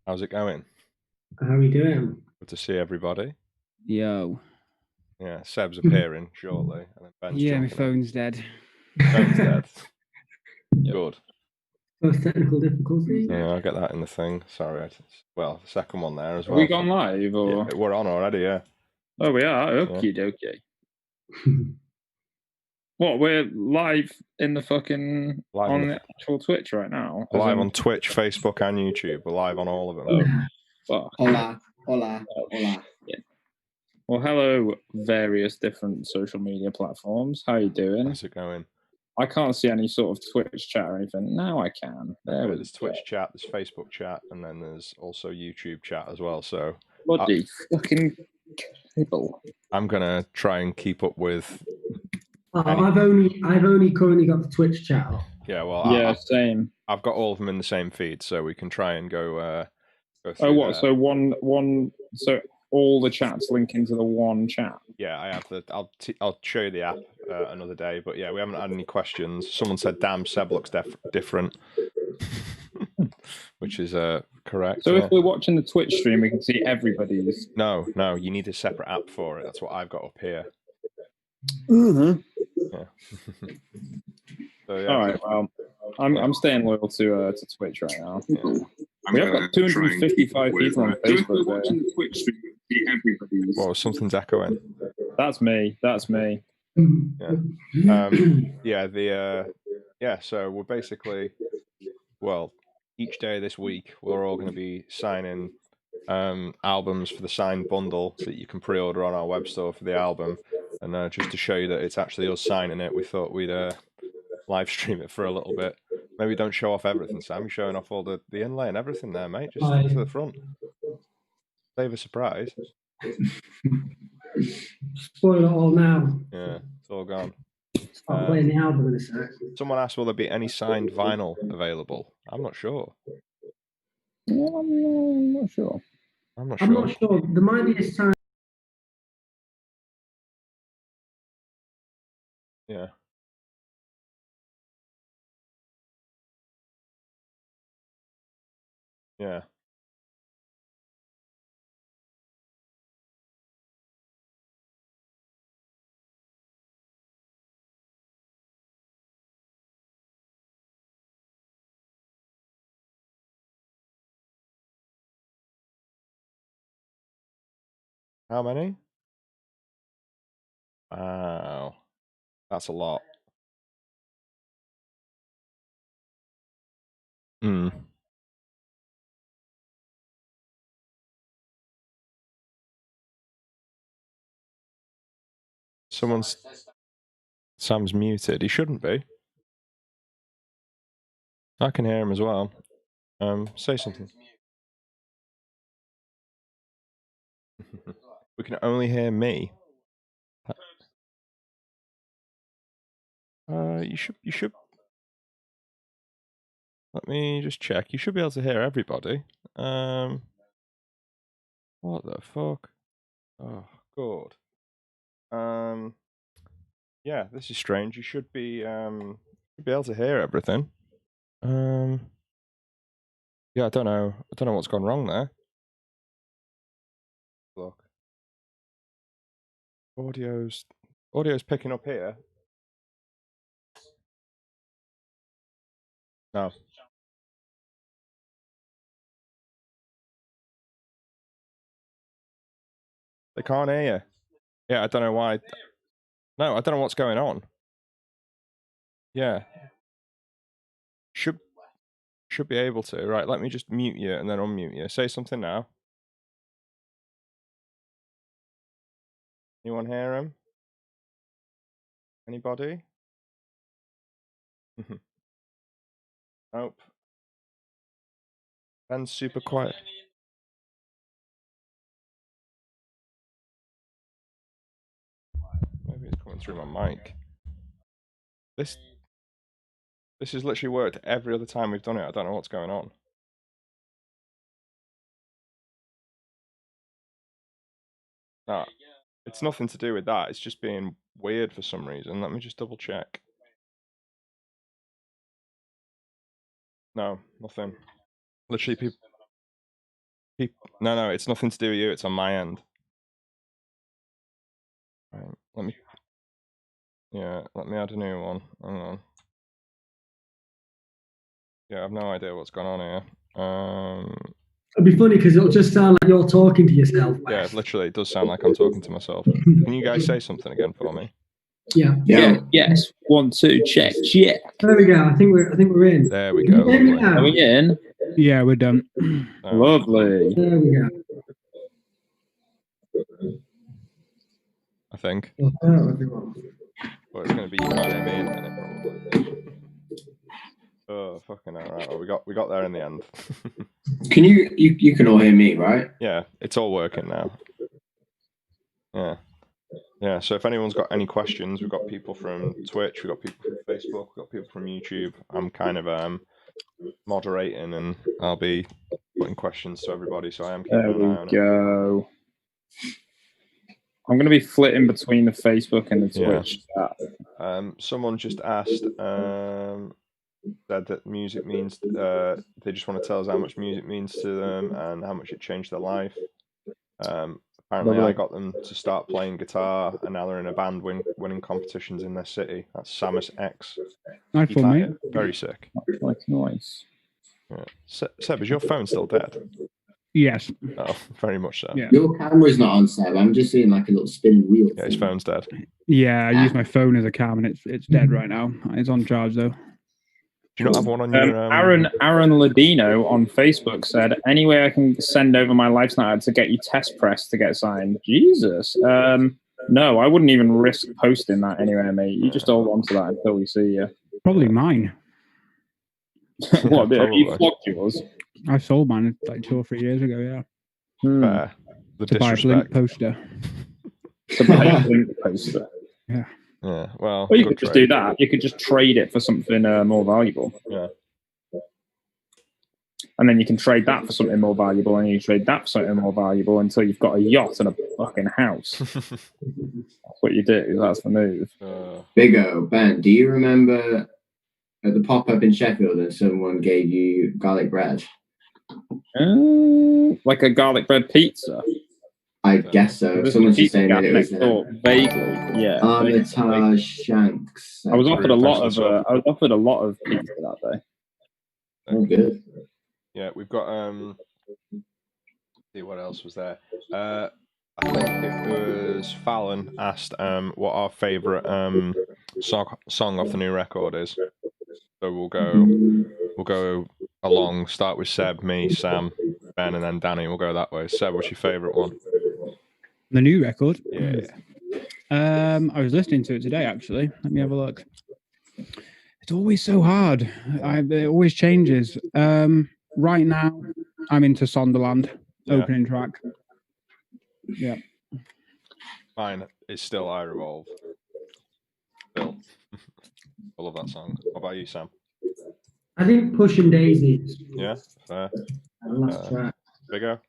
How's it going? How are we doing? Good to see everybody. Yo. Yeah, Seb's appearing shortly, and then Ben's Yeah, my jumping in. phone's dead. Phone's dead. Yep. Good. First technical difficulty. Yeah, I'll get that in the thing. Sorry. Well, the second one there as Have well. we gone live or? Yeah, we're on already, yeah. Oh, we are. Okie dokie. What? We're live in the fucking Live on the actual Twitch right now. Live on Twitch, Facebook, and YouTube. We're live on all of them. Oh, fuck. Hola, hola, Oh, hola. shit. Well, hello, various different social media platforms. How you doing? How's it going? I can't see any sort of Twitch chat or anything. Now I can. There we There's Twitch chat, there's Facebook chat, and then there's also YouTube chat as well. So bloody fucking cable. I'm gonna try and keep up with. I've only currently got the Twitch chat up. Yeah, well, Yeah, same. I've got all of them in the same feed, so we can try and go through. Oh, what? there. So one. So all the chats link into the one chat. Yeah, I have the. I'll show you the app another day. But yeah, we haven't had any questions. Someone said, "Damn, Seb looks different," which is correct. So if we're watching the Twitch stream, we can see everybody's. No, you need a separate app for it. That's what I've got up here. Uh-huh. Yeah. So, yeah. All right. Well, I'm staying loyal to Twitch right now. Yeah. We have got 255 people on Facebook. Watching the Twitch stream, see everybody's. Well, something's echoing. That's me. That's me. Yeah. Yeah. So we're basically, well, each day this week we're all going to be signing albums for the signed bundle that you can pre-order on our web store for the album. And just to show you that it's actually us signing it, we thought we'd live stream it for a little bit. Maybe don't show off everything, Sam. You're showing off all the inlay and everything there, mate. Just stick to the front. Save a surprise. Spoil it all now. Yeah, it's all gone. Start playing the album in a sec. Someone asked, will there be any signed vinyl available? I'm not sure. I'm not sure. I'm not sure. There might be a sign. Yeah. Yeah. How many? Wow. That's a lot. Hmm. Sam's muted. He shouldn't be. I can hear him as well. Say something. We can only hear me. You should. Let me just check. You should be able to hear everybody. What the fuck? Oh, God. Yeah, this is strange. You should be able to hear everything. Yeah, I don't know what's gone wrong there. Look. Audio's picking up here. No. They can't hear you. Yeah, I don't know why. No, I don't know what's going on. Yeah. Should be able to. Right, let me just mute you and then unmute you. Say something now. Anyone hear him? Anybody? Nope. Ben's super quiet. Maybe it's coming through my mic. This has literally worked every other time we've done it. I don't know what's going on. No, it's nothing to do with that. It's just being weird for some reason. Let me just double check. No, nothing. Literally, No, it's nothing to do with you. It's on my end. Right, let me add a new one. Hang on. Yeah, I've no idea what's going on here. It'd be funny because it'll just sound like you're talking to yourself. Yeah, literally, it does sound like I'm talking to myself. Can you guys say something again for me? Yeah. Yes. 1, 2, check. There we go. I think we're in. There we go. Can you hear me Lovely. now? Are we in? Yeah, we're done. Lovely. There we go. I think. Hello, everyone. Well, it's going to be you can't hear me in a minute, probably. Oh, fucking hell. Right, well, we got there in the end. Can you can all hear me, right? Yeah, it's all working now. Yeah, so if anyone's got any questions, we've got people from Twitch, we've got people from Facebook, we've got people from YouTube. I'm kind of moderating, and I'll be putting questions to everybody, so I am keeping There an eye on we go. I'm going to be flitting between the Facebook and the Twitch chat. Someone just asked, said that music means, they just want to tell us how much music means to them and how much it changed their life. Apparently I got them to start playing guitar, and now they're in a band winning competitions in their city. That's Samus X. Nice one, mate. Very sick. Like nice. Yeah. Seb, is your phone still dead? Yes. Oh, very much so. Yeah. Your camera's not on, Seb. I'm just seeing like a little spinning wheel. Yeah, his phone's dead. Yeah, I use my phone as a cam, and it's dead right now. It's on charge though. Do you not have one on your? Aaron Ladino on Facebook said, "Any way I can send over my Livestream ad to get you test press to get signed?" Jesus. No, I wouldn't even risk posting that anywhere, mate. You just hold on to that until we see you. Probably mine. What? Have you flogged yours? I sold mine like 2 or 3 years ago. Yeah. The To buy a Blink disrespect. poster. To buy a Blink poster. Yeah. Yeah. Well, Or you could just do that. You could just trade it for something more valuable. Yeah. And then you can trade that for something more valuable, and you trade that for something more valuable until you've got a yacht and a fucking house. That's what you do. That's the move. Big O, Ben, do you remember at the pop-up in Sheffield and someone gave you garlic bread? Like a garlic bread pizza. I guess so. There's Someone's a just saying pizza that it next was door, vaguely. Yeah. Armitage Shanks. I was offered a lot of. Thanks I was offered a lot of pizza that day. Oh, good. Yeah, we've got. See what else was there. I think it was Fallon asked what our favourite song off the new record is. So we'll go along. Start with Seb, me, Sam, Ben, and then Danny. We'll go that way. Seb, what's your favourite one? The new record. Yeah. I was listening to it today actually. Let me have a look. It's always so hard. It always changes. Right now, I'm into Sonderland opening track. Yeah. Mine is still I Revolve. Still. I love that song. What about you, Sam? I think Pushing Daisies. Yeah, fair. Last track. Bigger?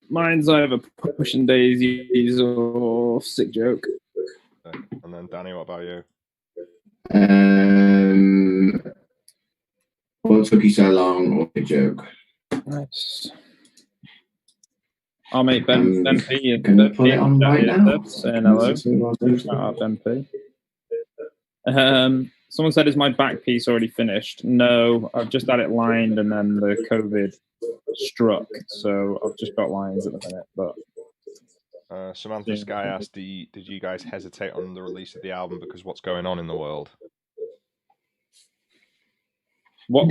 Mine's either Pushing Daisies or Sick Joke. Okay. And then Danny, what about you? What took you so long, or Big Joke? Nice. I'll make Ben P. Can I put it on right now? Saying hello. Shout out Ben P. Someone said, "Is my back piece already finished?" No, I've just had it lined, and then the COVID struck, so I've just got lines at the minute. But Samantha Sky asked, "Did you guys hesitate on the release of the album because what's going on in the world?" What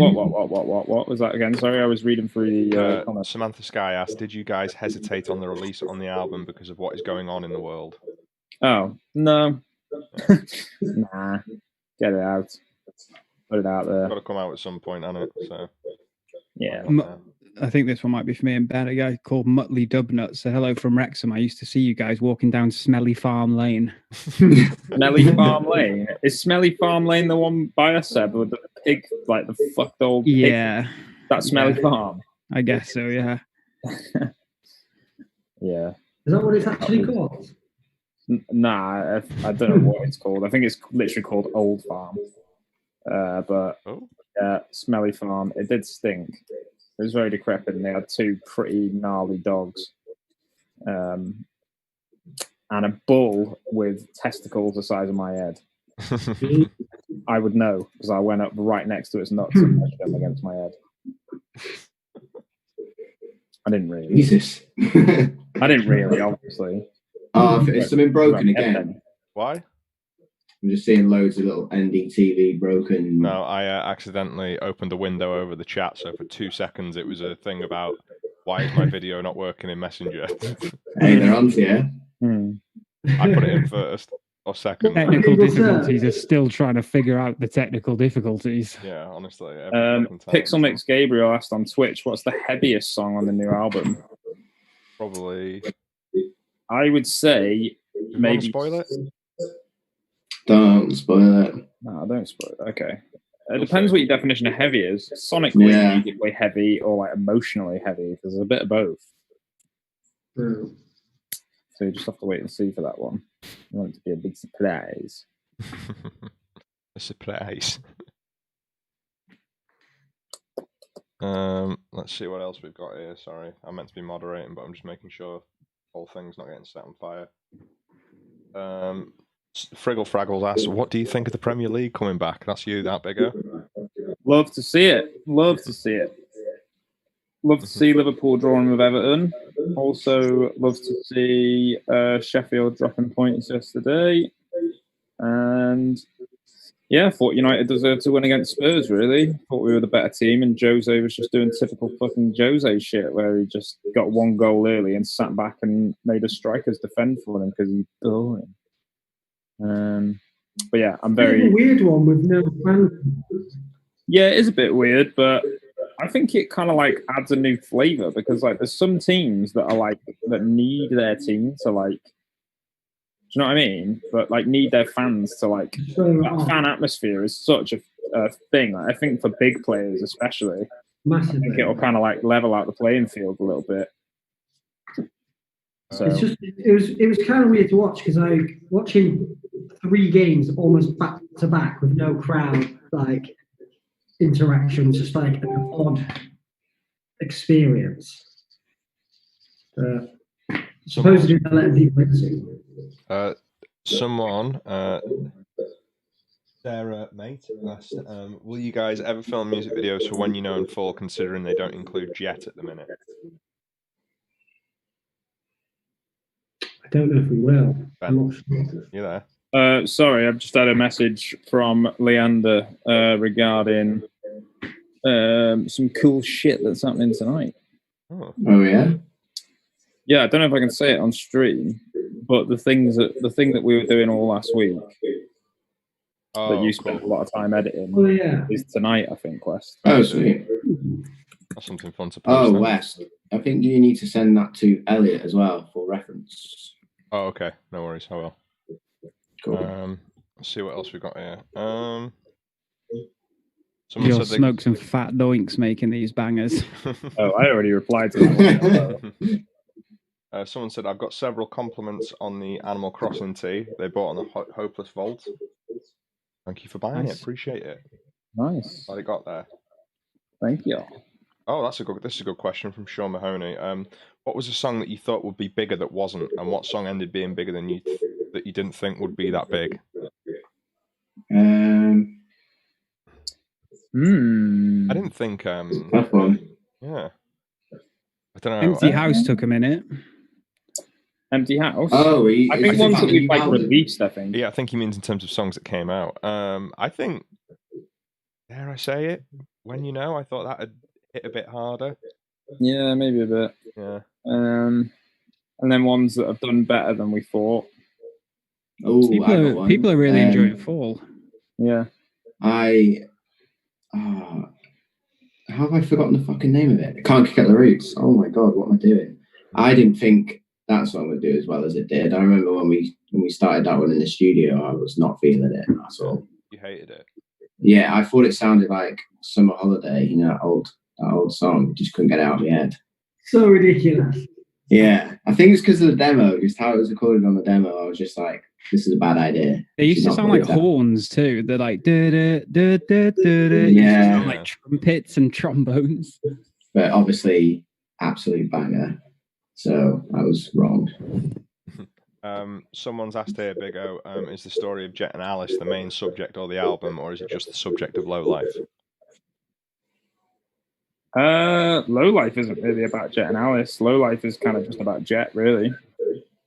was that again? Sorry, I was reading through the comments. Samantha Sky asked, "Did you guys hesitate on the release on the album because of what is going on in the world?" Oh no, nah, get it out, put it out there. Got to come out at some point, hasn't it? So yeah. I think this one might be for me and Ben. A guy called Muttley Dubnut said, "Hello from Wrexham. I used to see you guys walking down Smelly Farm Lane." Smelly Farm Lane? Is Smelly Farm Lane the one by us, Seb, with the pig, like the fucked old pig? Yeah. That Smelly Farm? I guess so, yeah. Yeah. Is that what it's actually called? Nah, I don't know what it's called. I think it's literally called Old Farm. But Smelly Farm, it did stink. It was very decrepit, and they had two pretty gnarly dogs, and a bull with testicles the size of my head. I would know because I went up right next to its nuts and measured them against my head. I didn't really. Jesus. I didn't really, obviously. Oh, is something broken again? Why? I'm just seeing loads of little NDTV broken. No, I accidentally opened a window over the chat, so for 2 seconds it was a thing about why is my video not working in Messenger. Hey, they're on to you. I put it in first or second. Technical difficulties are still trying to figure out the technical difficulties. Yeah, honestly. Pixel Mix Gabriel asked on Twitch, what's the heaviest song on the new album? Probably. I would say maybe. Spoil it? Don't spoil it. No, don't spoil it. Okay. It depends what your definition of heavy is. Sonically, musically heavy, or like emotionally heavy, because there's a bit of both. True. So you just have to wait and see for that one. You want it to be a big surprise. A surprise. Let's see what else we've got here. Sorry, I meant to be moderating, but I'm just making sure whole thing's not getting set on fire. Friggle Fraggles asks, what do you think of the Premier League coming back? That's you, that bigger. Love to see it. Love to see it. Love to see Liverpool drawing with Everton. Also, love to see Sheffield dropping points yesterday. And yeah, thought United deserved to win against Spurs, really. Thought we were the better team, and Jose was just doing typical fucking Jose shit, where he just got one goal early and sat back and made his strikers defend for him because he's boring. But yeah, I'm very... It's a weird one with no fans. Yeah, it is a bit weird, but I think it kind of like adds a new flavor because like there's some teams that are like that need their team to like, do you know what I mean? But like need their fans to like that fan atmosphere is such a thing. Like, I think for big players especially, Massively. I think it'll kind of like level out the playing field a little bit. So it's just it was kind of weird to watch because like watching 3 games almost back to back with no crowd like interactions, just like an odd experience. Supposedly they're letting people into. Someone, Sarah, mate, asked, will you guys ever film music videos for When You Know in full, considering they don't include Jet at the minute? I don't know if we will. Ben, I'm not sure. you there? sorry, I've just had a message from Leander regarding some cool shit that's happening tonight. Oh yeah? Yeah, I don't know if I can say it on stream, but the thing that we were doing all last week that you spent a lot of time editing is tonight, I think, West. Oh, sweet. That's something fun to post. Oh, West. I think you need to send that to Elliot as well for reference. Oh, okay. No worries. I will. Cool. Let's see what else we've got here. You'll smoke some fat doinks making these bangers. Oh, I already replied to that one. Someone said, I've got several compliments on the Animal Crossing tee they bought on the Hopeless Vault. Thank you for buying it. Appreciate it. Nice. Glad it got there. Thank you. Oh, this is a good question from Sean Mahoney. What was a song that you thought would be bigger that wasn't, and what song ended being bigger than that you didn't think would be that big? Hmm. I didn't think. Tough one. Yeah. I don't know. Empty House took a minute. Empty House. Oh, I think ones that we've like released. I think. Yeah, I think he means in terms of songs that came out. I think. Dare I say it? When You Know, I thought that had hit a bit harder. Yeah, maybe a bit. Yeah. And then ones that have done better than we thought. Oh, people are really enjoying Fall. Yeah. How have I forgotten the fucking name of it? I Can't Kick Out the Roots. Oh my god, what am I doing? I didn't think that song would do as well as it did. I remember when we started that one in the studio, I was not feeling it. That's all. You hated it. Yeah, I thought it sounded like Summer Holiday. You know, that old song. Just couldn't get it out of my head. So ridiculous. Yeah, I think it's because of the demo. Just how it was recorded on the demo. I was just like, this is a bad idea. They used to sound like horns too. They're like da da da da da da. Yeah, like trumpets and trombones. but obviously absolute banger. So I was wrong. Someone's asked here, Big O, is the story of Jet and Alice the main subject of the album, or is it just the subject of Low Life? Low Life isn't really about Jet and Alice. Low Life is kind of just about Jet, really.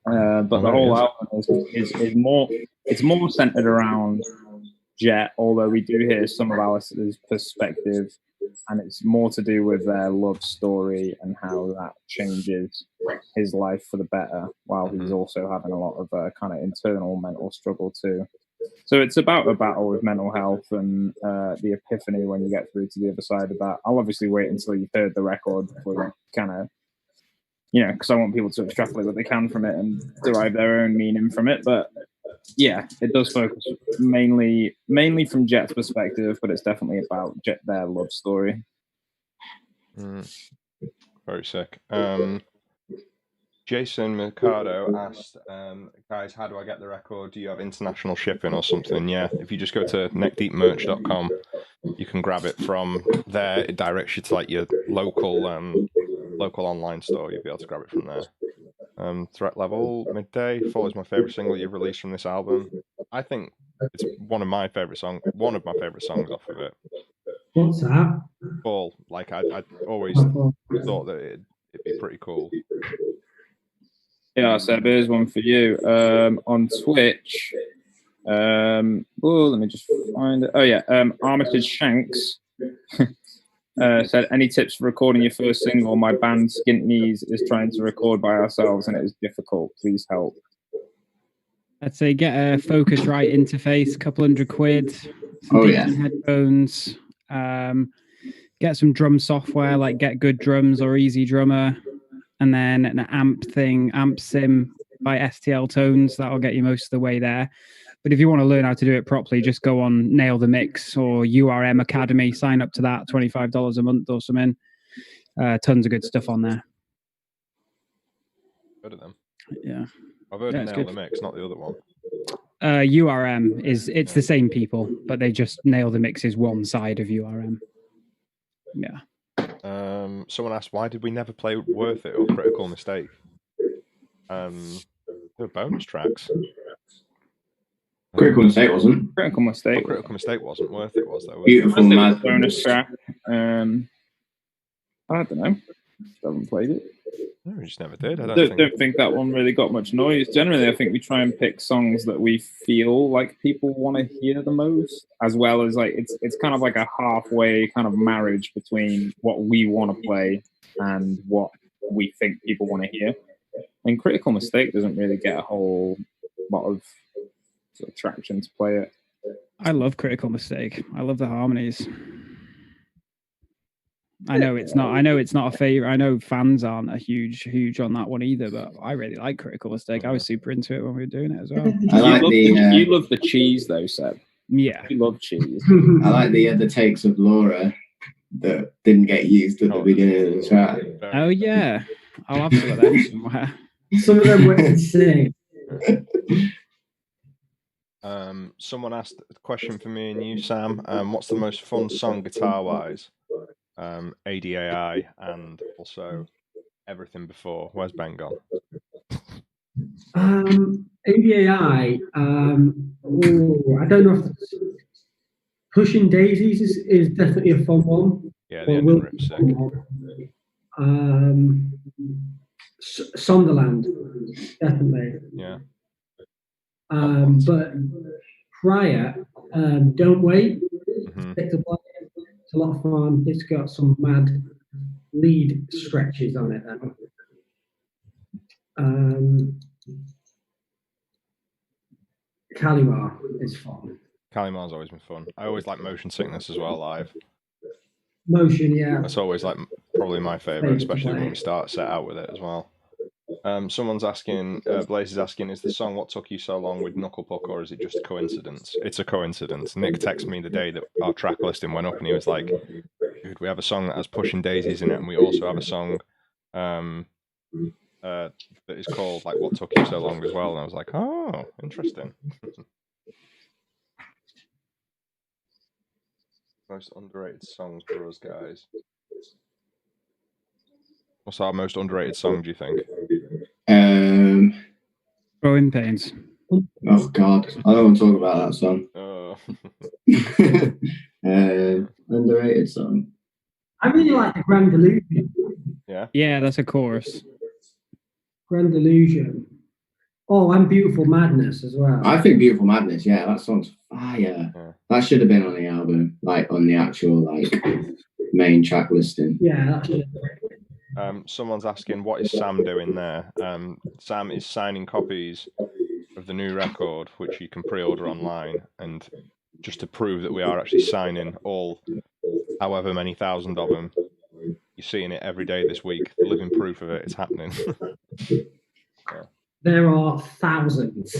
But the whole album is more, it's more centered around Jet, although we do hear some of Alice's perspective, and it's more to do with their love story and how that changes his life for the better, while he's also having a lot of kind of internal mental struggle too. So it's about a battle with mental health and the epiphany when you get through to the other side of that. I'll obviously wait until you've heard the record before you kind of, you know, because I want people to extrapolate what they can from it and derive their own meaning from it. But yeah, it does focus mainly from Jet's perspective, but it's definitely about Jet, their love story. Very sick. Jason Mercado asked, guys, how do I get the record? Do you have international shipping or something? Yeah, if you just go to neckdeepmerch.com, you can grab it from there. It directs you to like your local online store. You'll be able to grab it from there. Threat Level, Midday, Fall is my favorite single you've released from this album. I think it's one of my favorite songs off of it. What's that? Fall. Like I always thought that it'd be pretty cool. Yeah, Seb, here's one for you. On Twitch, let me just find it. Oh yeah, Armitage Shanks said, any tips for recording your first single? My band Skint Knees is trying to record by ourselves and it is difficult. Please help. I'd say get a Focusrite interface, couple £100, some decent headphones, get some drum software like Get Good Drums or Easy Drummer, and then an amp sim by STL Tones. That'll get you most of the way there. But if you want to learn how to do it properly, just go on Nail the Mix or URM Academy, sign up to that, $25 a month or something. Tons of good stuff on there. Heard of them? Yeah. I've heard of Nail the Mix, not the other one. URM it's the same people, but they just Nail the Mix is one side of URM. Yeah. Someone asked, why did we never play Worth It or Critical Mistake? They're bonus tracks. Critical Mistake wasn't. Critical Mistake. Critical Mistake wasn't. Worth It was though. Beautiful Mad bonus track. I don't know. Haven't played it. No, we just never did. I don't think that one really got much noise. Generally, I think we try and pick songs that we feel like people want to hear the most, as well as like it's kind of like a halfway kind of marriage between what we want to play and what we think people want to hear. And Critical Mistake doesn't really get a whole lot of sort of traction to play it. I love Critical Mistake. I love the harmonies. I know it's not a favorite. I know fans aren't a huge on that one either, but I really like Critical Mistake. I was super into it when we were doing it as well. You love the cheese though, Seb. Yeah, you love cheese. I like the takes of Laura that didn't get used at the beginning of the track. Oh yeah, I'll have some of them somewhere. Some of them were insane. Someone asked a question for me and you, Sam. What's the most fun song guitar-wise? ADAI and also Everything Before. Where's Ben gone? ADAI. I don't know if Pushing Daisies is definitely a fun one. Yeah, the ending rip's sick. Sonderland, definitely. Yeah. But prior, Don't Wait. Mm-hmm. It's a lot of fun. It's got some mad lead stretches on it. Kalimar is fun. Kalimar's always been fun. I always like Motion Sickness as well live. Motion, yeah. That's always like probably my favorite, especially when we set out with it as well. Someone's asking, Blaze is asking, is the song What Took You So Long with Knucklepuck, or is it just a coincidence? It's a coincidence. Nick texted me the day that our track listing went up and he was like, dude, we have a song that has Pushing Daisies in it, and we also have a song that is called like What Took You So Long as well. And I was like, oh, interesting. Most underrated songs for us guys. What's our most underrated song, do you think? Growing Pains. Oh God, I don't want to talk about that song. Underrated song. I really like the Grand Illusion. Yeah. Yeah, that's a chorus. Grand Illusion. Oh, and Beautiful Madness as well. I think Beautiful Madness, yeah, that song's fire. Yeah. That should have been on the album, like on the actual like main track listing. Yeah, that's it. Someone's asking, what is Sam doing there? Sam is signing copies of the new record, which you can pre-order online, and just to prove that we are actually signing all, however many thousand of them, you're seeing it every day this week. The living proof of it, it's happening. Yeah. There are thousands.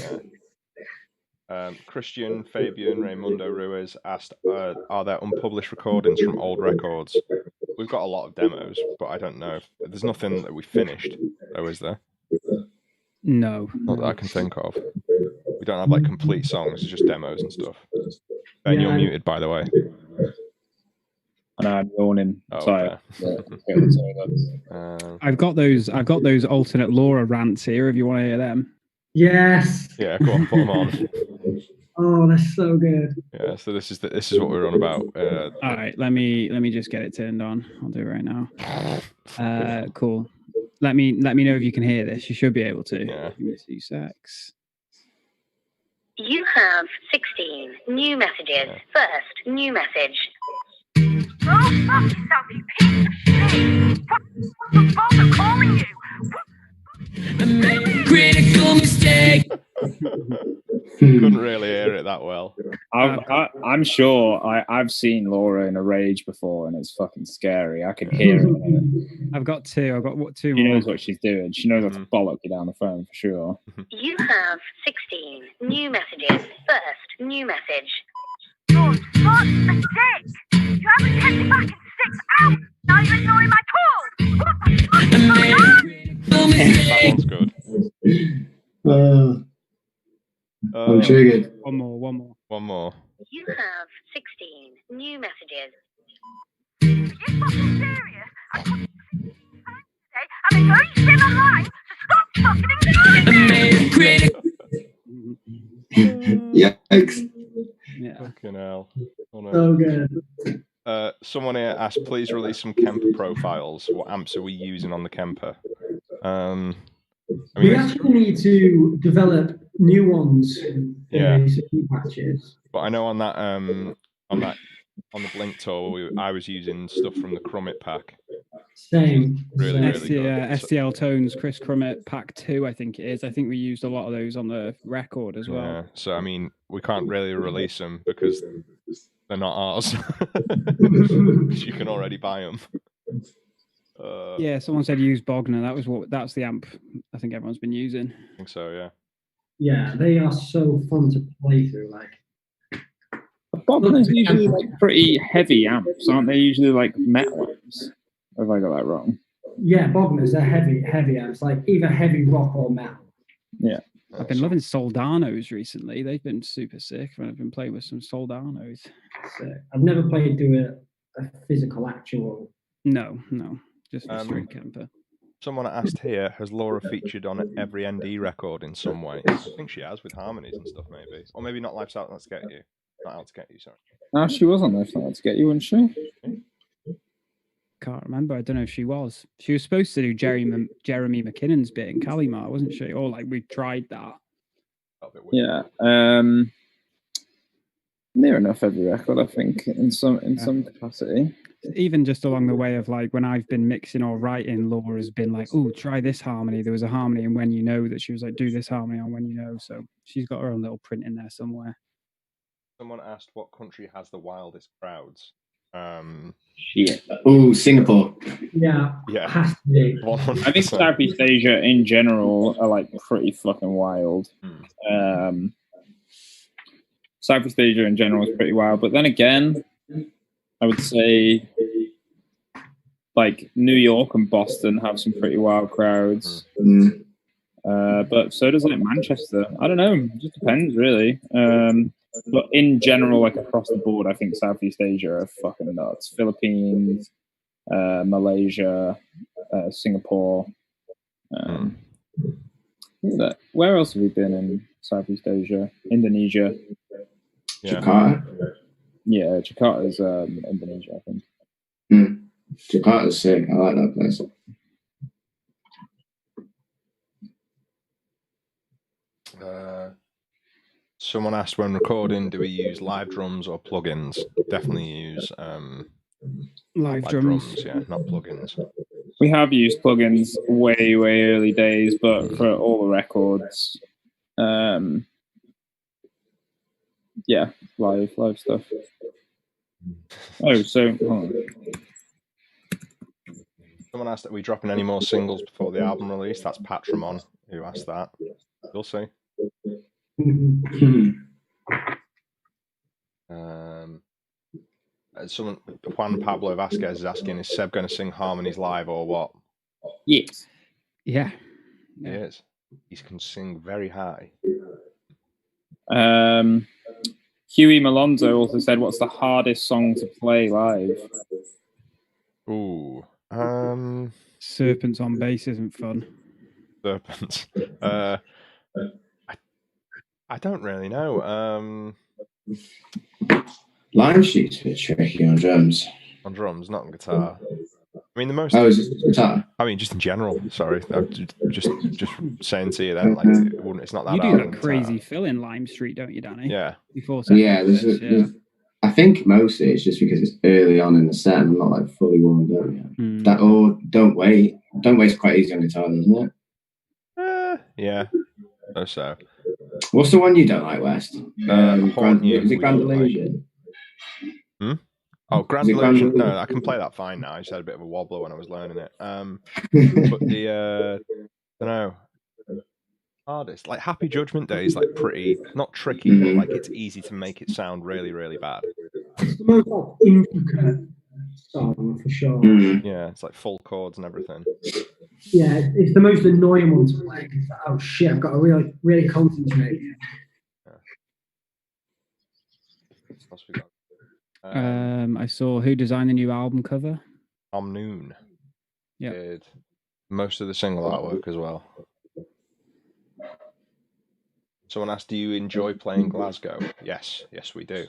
Yeah. Christian, Fabian, Raimundo Ruiz asked, are there unpublished recordings from old records? We've got a lot of demos, but I don't know. There's nothing that we finished, though, is there? No. Not that I can think of. We don't have like complete songs, it's just demos and stuff. Ben, you're muted, by the way. And I'm yawning. Oh, Sorry. I've got those alternate Laura rants here if you want to hear them. Yes. Yeah, go on, put them on. Oh, that's so good. Yeah, so this is what we're on about. All right, let me just get it turned on. I'll do it right now. Cool. Let me know if you can hear this. You should be able to. Yeah. Give me 2 secs. You have 16 new messages. Yeah. First new message. Oh, fuck yourself, you piece of shit! What the fuck are calling you? I made a critical mistake. Couldn't really hear it that well. I'm sure I've seen Laura in a rage before, and it's fucking scary. I can hear it. I've got 2. I've got two She more. knows what she's doing. She knows how to bollock you down the phone for sure. You have 16 new messages. First new message. Good fuck a dick! You haven't kept it back in 6 hours! Now you're ignoring my calls! What the fuck is going on? That one's good. I'm triggered. One more. One more. You have 16 new messages. Are you fucking serious? I put you today and I know you still online, so stop fucking ignoring I me! made a critical Yikes. Yeah. Fucking hell. Oh, no. So good. Someone here asked, please release some Kemper profiles. What amps are we using on the Kemper? I We mean, actually need to develop new ones in Yeah. these patches. but I know on the Blink tour, I was using stuff from the Crummit pack. Same. Really, Same. really good. STL Tones, Chris Crummett, Pack 2, I think it is. I think we used a lot of those on the record as well. Yeah. So I mean, we can't really release them because they're not ours. You can already buy them. Yeah, someone said use Bogner. That's the amp I think everyone's been using. I think so. Yeah. Yeah, they are so fun to play through. Like, Bogner's usually like pretty heavy amps, aren't they? Usually like metal amps. Or have I got that wrong? yeah, Bogners, they're heavy amps, like either heavy rock or metal. Yeah. I've been loving Soldanos recently. They've been super sick when I've been playing with some Soldanos. So I've never played through a physical actual. No, just a straight Kemper. Someone asked here, has Laura featured on every ND record in some way? I think she has with harmonies and stuff, maybe. Or maybe not Life's Out to Get You. Not Out to Get You, sorry. No, she was on there to get you, wasn't she? Can't remember. I don't know if she was. She was supposed to do Jeremy McKinnon's bit in Calimar, wasn't she? Or like we tried that. Felt a bit weird. Yeah. Near enough every record, I think, in some capacity. Even just along the way of like when I've been mixing or writing, Laura's been like, "Oh, try this harmony." There was a harmony, and When You Know that she was like, "Do this harmony on When You Know." So she's got her own little print in there somewhere. Someone asked what country has the wildest crowds. Shit. Oh, Singapore. Yeah, Yeah. has to be. 100%. I think Southeast Asia in general are like pretty fucking wild. Southeast Asia in general is pretty wild, but then again, I would say like New York and Boston have some pretty wild crowds. Mm. But so does like Manchester. I don't know. It just depends really. But in general, like across the board, I think Southeast Asia are fucking nuts. Philippines, Malaysia, Singapore. Where else have we been in Southeast Asia? Indonesia. Yeah. Jakarta. Yeah, Jakarta is Indonesia, I think. Jakarta's sick. I like that place. Someone asked, when recording, do we use live drums or plugins? Definitely use Live drums. Yeah, not plugins. We have used plugins way early days, but for all the records, yeah, live stuff. Oh, so hold on. Someone asked, are we dropping any more singles before the album release? That's Patramon who asked that. We'll see. Someone, Juan Pablo Vasquez is asking, is Seb going to sing harmonies live or what? Yes. Yeah. He is. He can sing very high. Huey Malonzo also said, what's the hardest song to play live? Ooh. Serpents on bass isn't fun. Serpents. I don't really know. Line sheet's a bit tricky on drums. On drums, not on guitar. I mean, the most. Oh, is it guitar? I mean, just in general. Sorry, I'm just saying to you then, like, it's not that. You do hard that on crazy guitar. fill in Lime Street, don't you, Danny? Yeah. Before Yeah, I think mostly it's just because it's early on in the set and I'm not like fully warmed up yet. That or don't wait. Don't wait's quite easy on guitar, isn't it? Yeah. So. What's the one you don't like, West? Is it Grand Illusion? Oh, Grand Illusion. No, I can play that fine now. I just had a bit of a wobbler when I was learning it. But the I don't know, hardest, like Happy Judgment Day is like pretty not tricky, but like it's easy to make it sound really, really bad. It's the most intricate song for sure. Yeah, it's like full chords and everything. Yeah, it's the most annoying one to play. It's like, oh shit, I've got to really concentrate. What's we got? I saw who designed the new album cover. Tom Noon. Yeah. Did most of the single artwork as well. Someone asked, do you enjoy playing Glasgow? Yes, we do.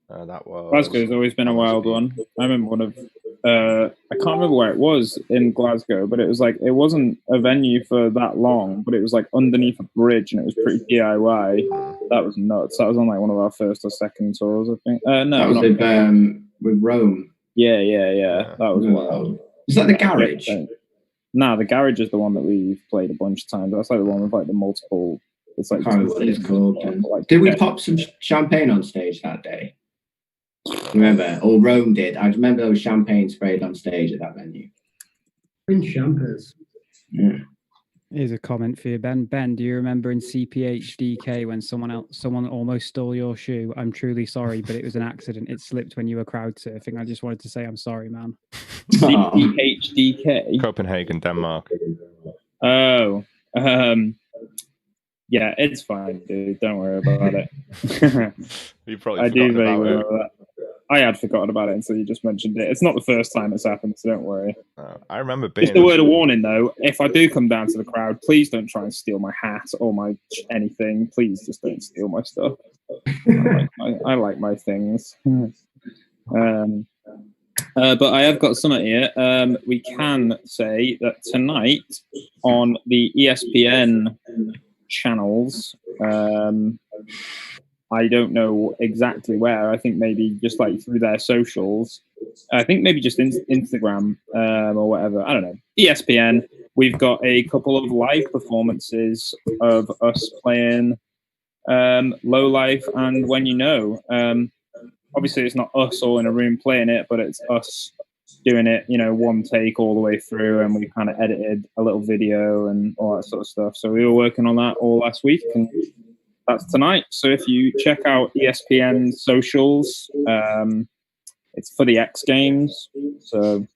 That was Glasgow's always been a wild one. I remember one of I can't remember where it was in Glasgow, but it was like it wasn't a venue for that long, but it was like underneath a bridge and it was pretty DIY. That was nuts. That was on like one of our first or second tours, I think. No, that was with Rome. Yeah. That was wild. Is that the garage? Nah, the garage is the one that we've played a bunch of times. That's like the one with like the multiple. It's like, what it's called. Did we pop some champagne on stage that day? Remember, or Rome did. I remember there was champagne sprayed on stage at that venue. In champers. Yeah. Here's a comment for you, Ben. Ben, do you remember in CPHDK when someone almost stole your shoe? I'm truly sorry, but it was an accident. It slipped when you were crowd surfing. I just wanted to say I'm sorry, man. CPHDK? Copenhagen, Denmark. Oh. Yeah, it's fine, dude. Don't worry about it. You probably I do very well about that. I had forgotten about it until you just mentioned it. It's not the first time it's happened, so don't worry. I remember being. Just a word of warning, though. If I do come down to the crowd, please don't try and steal my hat or my anything. Please just don't steal my stuff. I like my things. But I have got something here. We can say that tonight on the ESPN channels, I don't know exactly where. I think maybe just like through their socials. I think maybe just Instagram or whatever. I don't know. ESPN. We've got a couple of live performances of us playing Low Life and When You Know. Obviously, it's not us all in a room playing it, but it's us doing it, one take all the way through, and we kind of edited a little video and all that sort of stuff. So we were working on that all last week, and that's tonight. So if you check out ESPN socials, it's for the X Games. So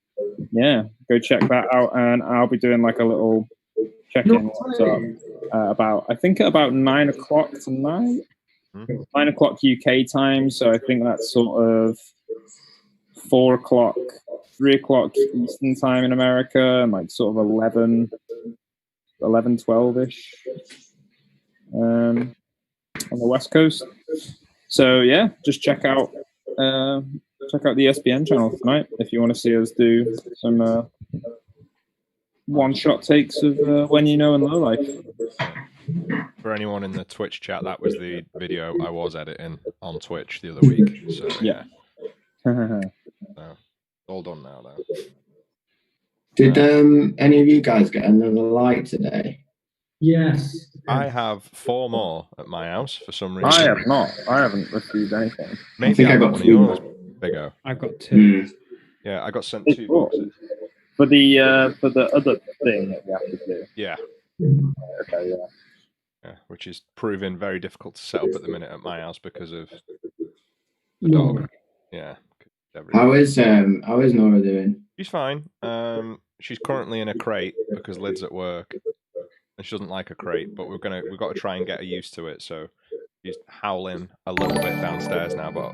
yeah, go check that out, and I'll be doing like a little check-in about 9 o'clock tonight, 9 o'clock UK time. So I think that's sort of 4 o'clock 3 o'clock Eastern time in America, and like sort of 11, 12-ish on the West Coast. So yeah, just check out the ESPN channel tonight if you want to see us do some one-shot takes of When You Know and Low Life. For anyone in the Twitch chat, that was the video I was editing on Twitch the other week. So Yeah. So, all done now, though. Did any of you guys get another light today? Yes. I have 4 more at my house for some reason. I have not. I haven't received anything. Maybe think I got one of 3 yours, more. Biggo. I've got 2. Yeah, I got sent It's 2 cool. boxes. For the other thing that we have to do. Yeah. Okay, yeah. Yeah, which is proving very difficult to set up at the minute at my house because of the dog. Yeah. How is Nora doing? She's fine. She's currently in a crate because Lid's at work, and she doesn't like a crate. But we've got to try and get her used to it. So she's howling a little bit downstairs now, but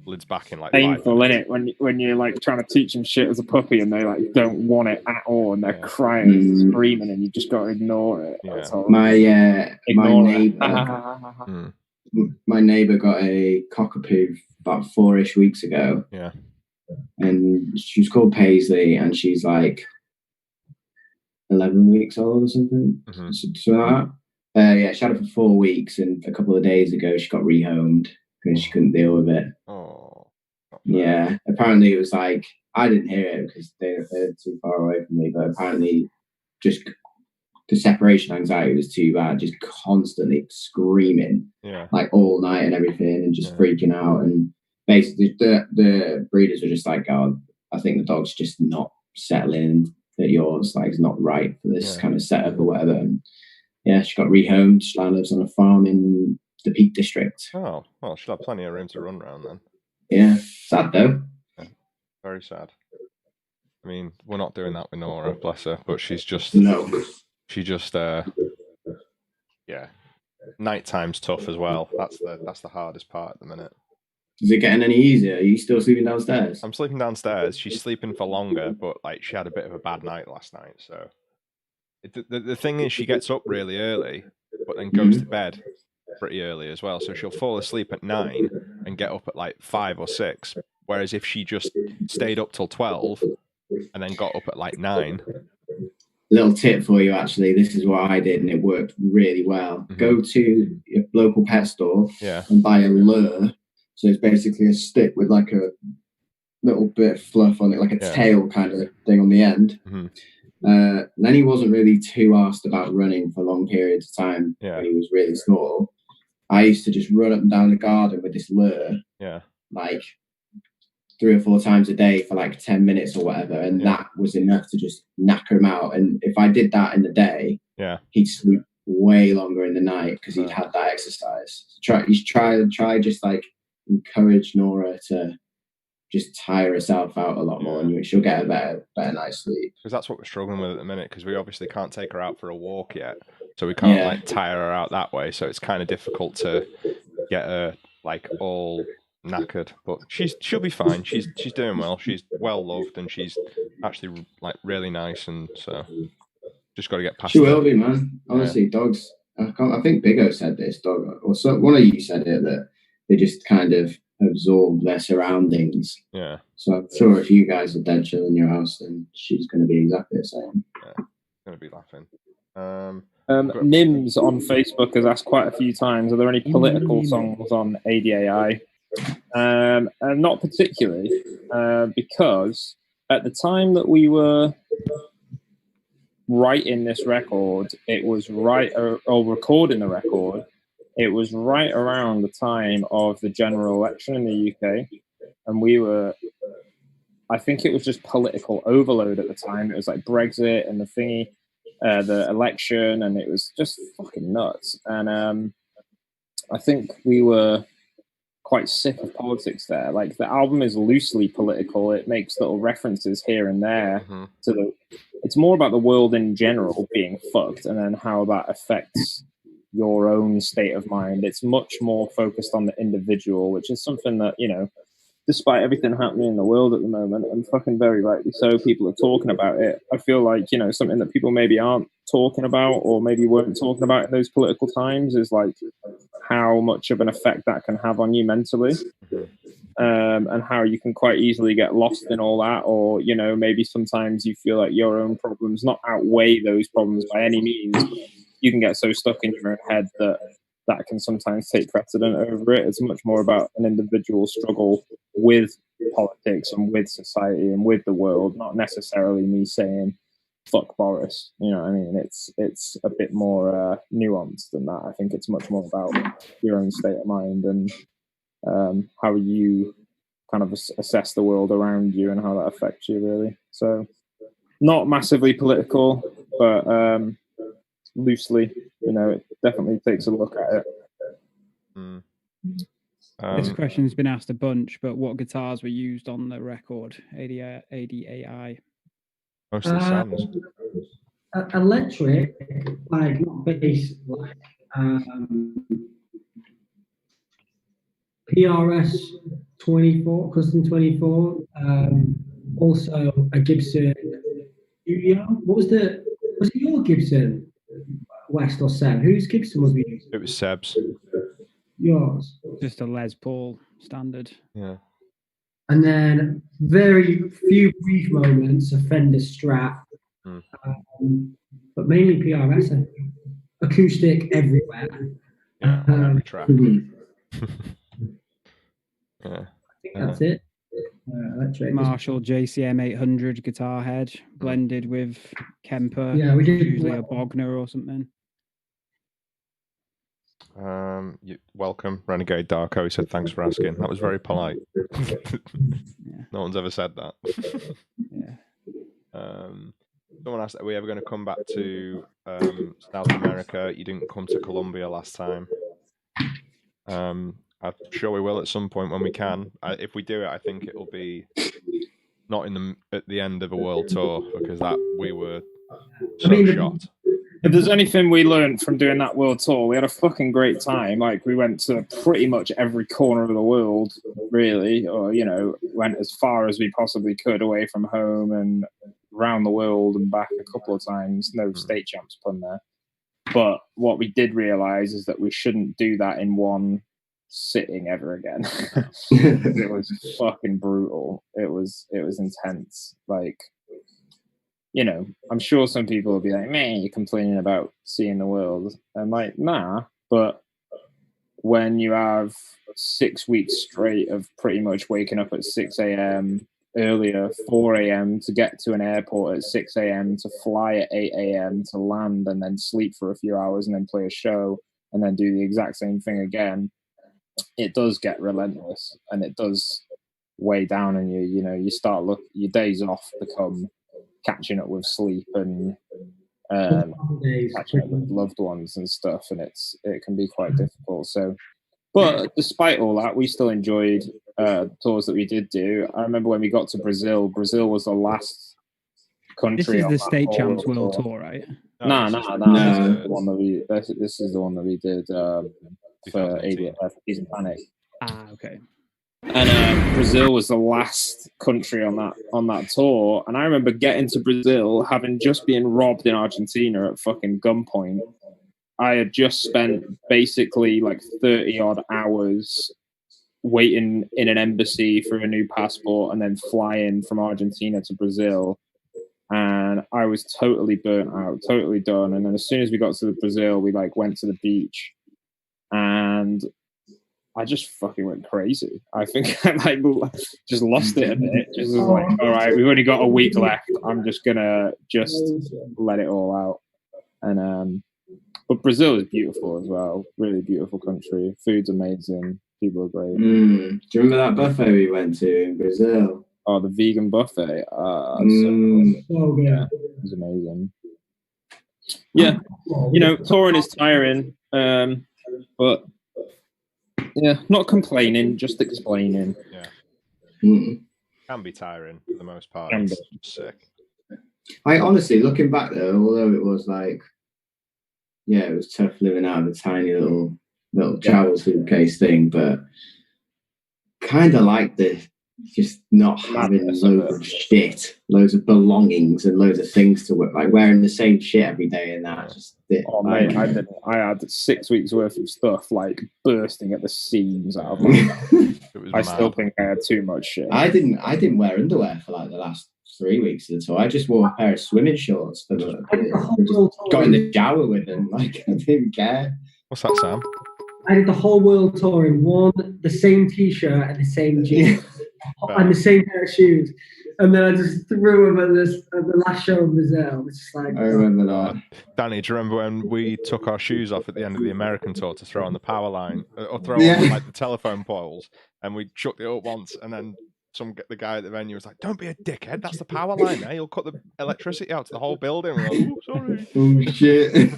Lid's back in like 5 Painful, minutes. isn't it? When you're like trying to teach them shit as a puppy and they like don't want it at all and they're crying and screaming and you just got to ignore it. Yeah. My neighbor got a cockapoo about 4-ish weeks ago. Yeah. And she was called Paisley, and she's like 11 weeks old or something. So yeah, she had it for 4 weeks, and a couple of days ago she got rehomed because she couldn't deal with it. Oh. Yeah, apparently it was like, I didn't hear it because they're too far away from me, but apparently just the separation anxiety was too bad, just constantly screaming like all night and everything, and just freaking out. And basically the breeders were just like, oh, I think the dog's just not settling, that yours like is not right for this kind of setup or whatever. And yeah, she got rehomed. She now lives on a farm in the Peak District. Oh, well, she'll have plenty of room to run around then. Yeah, sad though. Yeah, very sad. I mean, we're not doing that with Nora, bless her, but she's just yeah, nighttime's tough as well. That's the hardest part at the minute. Is it getting any easier? Are you still sleeping downstairs? I'm sleeping downstairs. She's sleeping for longer, but like she had a bit of a bad night last night. So the thing is, she gets up really early, but then goes to bed pretty early as well. So she'll fall asleep at 9 and get up at like 5 or 6. Whereas if she just stayed up till 12 and then got up at like 9. Little tip for you, actually. This is what I did, and it worked really well. Go to your local pet store and buy a lure. So it's basically a stick with like a little bit of fluff on it, like a tail kind of thing on the end. Then he wasn't really too arsed about running for long periods of time when he was really small. I used to just run up and down the garden with this lure, like 3 or 4 times a day for like 10 minutes or whatever, and that was enough to just knacker him out. And if I did that in the day, he'd sleep way longer in the night because he'd had that exercise. Try just like encourage Nora to just tire herself out a lot more, and she'll get a better night's sleep. Because that's what we're struggling with at the minute, because we obviously can't take her out for a walk yet, so we can't like tire her out that way. So it's kind of difficult to get her like all knackered, but she'll be fine. She's doing well. She's well loved, and she's actually like really nice, and so just got to get past. She will be, man. Honestly, dogs. I think Biggo said this. Dog, or one of you said it, that they just kind of absorb their surroundings. Yeah. So I'm sure if you guys are dead chill in your house, then she's going to be exactly the same. Yeah, going to be laughing. Nims on Facebook has asked quite a few times, are there any political songs on ADAI? Not particularly, because at the time that we were writing this record, it was or recording the record, it was right around the time of the general election in the UK, and we were, I think it was just political overload at the time. It was like Brexit and the thingy, the election, and it was just fucking nuts. And I think we were quite sick of politics there. Like, the album is loosely political. It makes little references here and there to the. It's more about the world in general being fucked, and then how that affects your own state of mind. It's much more focused on the individual, which is something that, you know, despite everything happening in the world at the moment, and fucking very rightly so, people are talking about it. I feel like, you know, something that people maybe aren't talking about, or maybe weren't talking about in those political times, is like how much of an effect that can have on you mentally. And how you can quite easily get lost in all that, or, you know, maybe sometimes you feel like your own problems not outweigh those problems by any means, but you can get so stuck in your own head that that can sometimes take precedent over it. It's much more about an individual struggle with politics and with society and with the world, not necessarily me saying fuck Boris. You know what I mean? It's a bit more nuanced than that. I think it's much more about your own state of mind and how you kind of assess the world around you and how that affects you, really. So not massively political, but loosely, you know, it definitely takes a look at it. This question's been asked a bunch, but what guitars were used on the record? ADAI. Mostly Sam's. Electric, like not bass, like PRS 24, custom 24. Also a Gibson Studio. Was it your Gibson, West or Seb? Whose Gibson was we using? It was Seb's. Yours. Just a Les Paul standard. Yeah. And then very few brief moments of Fender Strat, but mainly PRS. I think. Acoustic everywhere. Yeah, on every track. Yeah. I think that's it. Electric. Marshall JCM 800 guitar head blended with Kemper. Yeah, we did usually a Bogner or something. Welcome, Renegade Darko. He said thanks for asking. That was very polite. No one's ever said that. Someone asked, are we ever going to come back to South America? You didn't come to Colombia last time. I'm sure we will at some point when we can. If we do it, I think it will be not at the end of a world tour, because that we were so shocked. If there's anything we learned from doing that world tour, we had a fucking great time. Like, we went to pretty much every corner of the world, really, or, you know, went as far as we possibly could away from home and around the world and back a couple of times. No state champs pun there. But what we did realize is that we shouldn't do that in one sitting ever again. It was fucking brutal. It was intense. Like, you know, I'm sure some people will be like, man, you're complaining about seeing the world. I'm like, nah, but when you have 6 weeks straight of pretty much waking up at 6 a.m., earlier, 4 a.m. to get to an airport at 6 a.m., to fly at 8 a.m., to land and then sleep for a few hours and then play a show and then do the exact same thing again, it does get relentless and it does weigh down on you. You know, you start your days off become catching up with sleep and catching up with loved ones and stuff, and it can be quite difficult. So, but despite all that, we still enjoyed tours that we did do. I remember when we got to Brazil. Brazil was the last country. This is the State Champs World Tour, right? No. This is the one that we did for Peace and Panic. Okay. And Brazil was the last country on that tour. And I remember getting to Brazil, having just been robbed in Argentina at fucking gunpoint. I had just spent basically like 30 odd hours waiting in an embassy for a new passport and then flying from Argentina to Brazil. And I was totally burnt out, totally done. And then as soon as we got to Brazil, we like went to the beach and I just fucking went crazy. I think I like just lost it a bit. Just was like, all right, we've only got a week left. I'm just gonna let it all out. And but Brazil is beautiful as well. Really beautiful country. Food's amazing. People are great. Do you remember that buffet we went to in Brazil? Oh, the vegan buffet. So good. Yeah, it was amazing. Yeah, you know, touring is tiring, but yeah, not complaining, just explaining. Yeah. Mm. Can be tiring for the most part. Can be. It's sick. I honestly, looking back though, although it was like, yeah, it was tough living out of a tiny little travel suitcase thing, but kind of like the just not having loads of shit, loads of belongings, and loads of things to work, like wearing the same shit every day, and that just. Oh mate, I had 6 weeks worth of stuff like bursting at the seams out of my I still think I had too much shit. I didn't wear underwear for like the last 3 weeks or so. I just wore a pair of swimming shorts for got in the shower with them. Like I didn't care. What's that, Sam? I did the whole world tour in the same t-shirt and the same jeans and the same pair of shoes. And then I just threw them at the last show of Brazil. It's just like, I remember that. Danny, do you remember when we took our shoes off at the end of the American tour to throw on the power line or throw on like the telephone poles, and we chucked it up once, and then the guy at the venue was like, "Don't be a dickhead, that's the power line there. You'll cut the electricity out to the whole building." We're like, "Oh, sorry." Oh shit.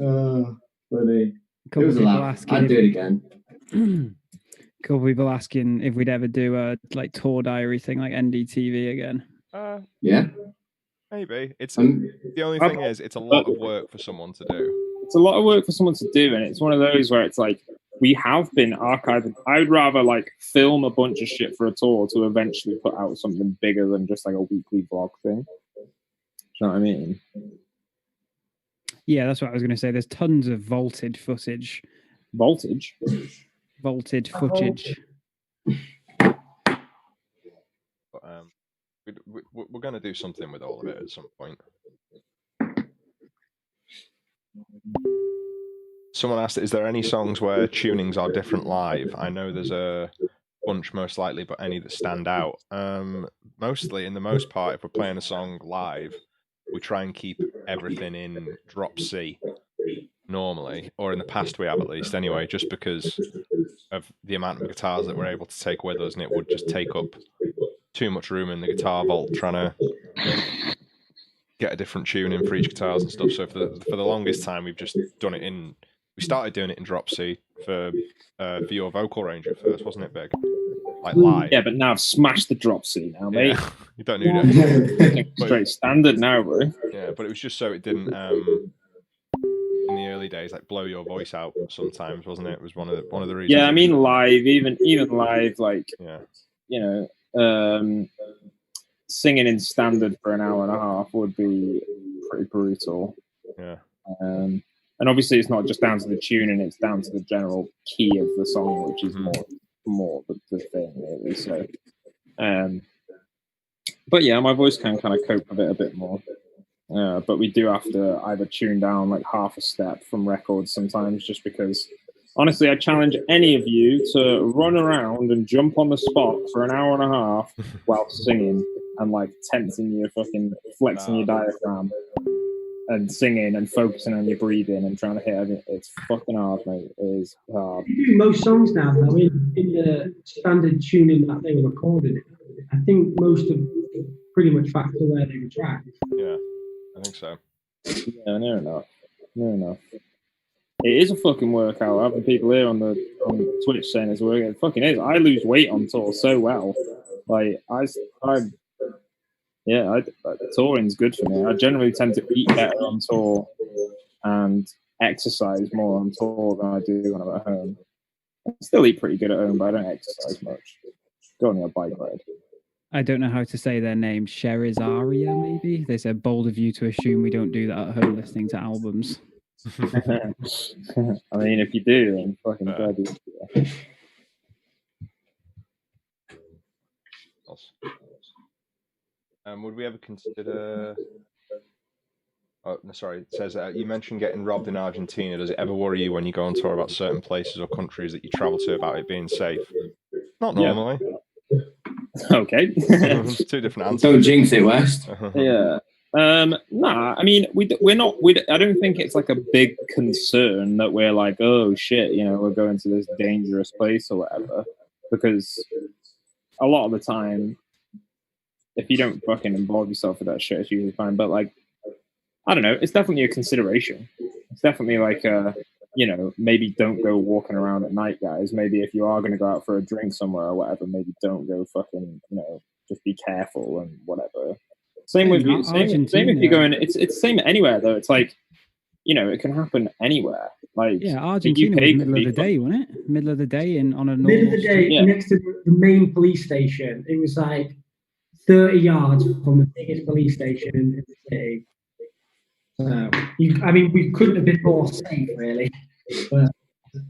Oh, funny. It was a laugh. I'd do it again. Couple people asking if we'd ever do a like tour diary thing like NDTV again. Yeah, maybe. It's the only thing is it's a lot of work for someone to do. It's a lot of work for someone to do, and it's one of those where it's like we have been archiving. I would rather like film a bunch of shit for a tour to eventually put out something bigger than just like a weekly vlog thing. Do you know what I mean? Yeah, that's what I was going to say. There's tons of vaulted footage. Voltage? Vaulted footage. But, we're going to do something with all of it at some point. Someone asked, is there any songs where tunings are different live? I know there's a bunch most likely, but any that stand out? Mostly, in the most part, if we're playing a song live, we try and keep everything in drop C normally, or in the past we have at least anyway, just because of the amount of guitars that we're able to take with us, and it would just take up too much room in the guitar vault trying to get a different tune in for each guitars and stuff. So for the longest time we've just done it in, we started doing it in drop C for your vocal range at first, wasn't it, Big? Like live. Yeah, but now I've smashed the drop C now, mate. Yeah, you don't need it. Straight standard now, bro. Yeah, but it was just so it didn't in the early days like blow your voice out sometimes, wasn't it? It was one of the reasons. Yeah, I mean live, even live, like you know, singing in standard for an hour and a half would be pretty brutal. Yeah. And obviously it's not just down to the tuning, it's down to the general key of the song, which is more the thing really. So but yeah, my voice can kind of cope with it a bit more. But we do have to either tune down like half a step from records sometimes, just because honestly I challenge any of you to run around and jump on the spot for an hour and a half while singing and like tensing your fucking flexing your diaphragm and singing and focusing on your breathing and trying to hit everything. It's fucking hard, mate. It is hard. You do most songs now though in the standard tuning that they were recorded in. I think most of pretty much back to where they were tracked. Yeah, I think so. Yeah, near enough. It is a fucking workout. Having people here on Twitch saying it's a workout. It fucking is. I lose weight on tour so well. Like touring's good for me. I generally tend to eat better on tour and exercise more on tour than I do when I'm at home. I still eat pretty good at home, but I don't exercise much. Go on a bike ride. I don't know how to say their name. Sherizaria, maybe? They said, bold of you to assume we don't do that at home listening to albums. I mean, if you do, then fucking glad you do. Would we ever consider... Oh, no, sorry. It says, you mentioned getting robbed in Argentina. Does it ever worry you when you go on tour about certain places or countries that you travel to about it being safe? Not normally. Okay. Two different answers. Don't jinx it, West. Yeah. Nah, I mean, we're not. I don't think it's like a big concern that we're like, oh shit, you know, we're going to this dangerous place or whatever. Because a lot of the time, if you don't fucking involve yourself with that shit, it's usually fine. But like, I don't know, it's definitely a consideration. It's definitely like you know, maybe don't go walking around at night, guys. Maybe if you are going to go out for a drink somewhere or whatever, maybe don't go fucking, you know, just be careful and whatever. Same with you. Same if you're going. It's the same anywhere though. It's like, you know, it can happen anywhere. Like, Yeah, Argentina was middle of the day, wasn't it? Middle of the day on a normal Middle of the day, Yeah. next to the main police station. It was like 30 yards from the biggest police station in the city. So, I mean, we couldn't have been more safe, really.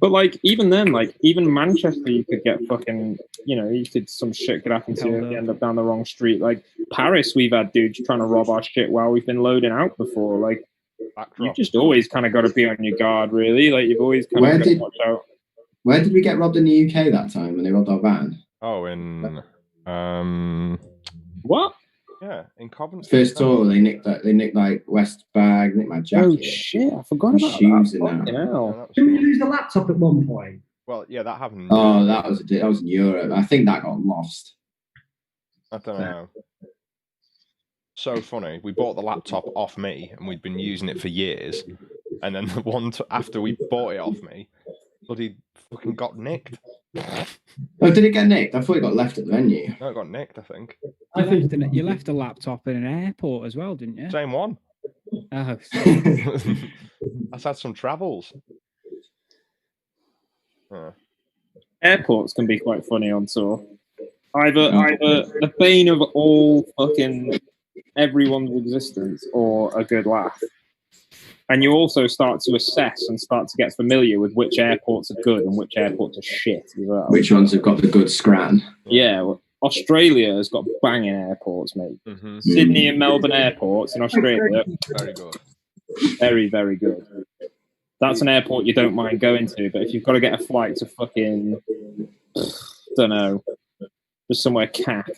But like, even then, like, even Manchester, you could get fucking, you know, some shit could happen to you if you end up down the wrong street. Like Paris, we've had dudes trying to rob our shit while we've been loading out before. Like, you've just always kind of got to be on your guard, really. Like, you've always kind of got to watch out. Where did we get robbed in the UK that time when they robbed our van? Oh, in what? Yeah, in Coventry. First tour, they nicked like West bag, nicked my jacket. Oh shit! I forgot about shoes that. and that. Yeah, Didn't we lose the laptop at one point? Well, yeah, that happened. Oh, that was in Europe. I think that got lost. I don't know. So funny. We bought the laptop off me, and we'd been using it for years. And then the one after we bought it off me, bloody fucking got nicked. Oh, did it get nicked? I thought it got left at the venue. No, it got nicked, I think. You left a laptop in an airport as well, didn't you? Same one. Oh, I've had some travels. Airports can be quite funny on tour. Either the bane of all fucking everyone's existence or a good laugh. And you also start to assess and start to get familiar with which airports are good and which airports are shit as well. Which ones have got the good scran? Yeah, well, Australia has got banging airports, mate. Mm-hmm. Sydney and Melbourne airports in Australia, very good. Very, very good. That's an airport you don't mind going to, but if you've got to get a flight to fucking, don't know, just somewhere cack,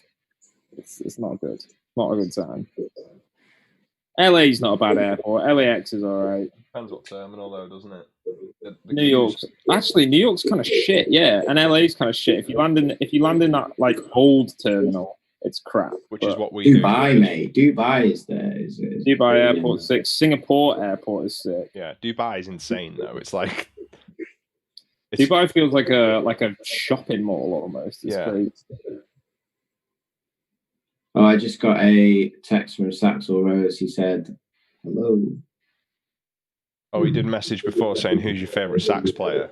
it's not good. Not a good time. LA's not a bad airport. LAX is all right. Depends what terminal, though, doesn't it? New York's kind of shit, yeah, and LA's kind of shit. If you land in that like old terminal, it's crap. Which is what we do. Dubai, mate. Dubai is there. Dubai airport's sick. Singapore airport is sick. Yeah, Dubai is insane though. It's like Dubai feels like a shopping mall almost. It's crazy. Oh, I just got a text from Saxel Rose. He said, "Hello." Oh, he did message before saying, "Who's your favourite sax player?"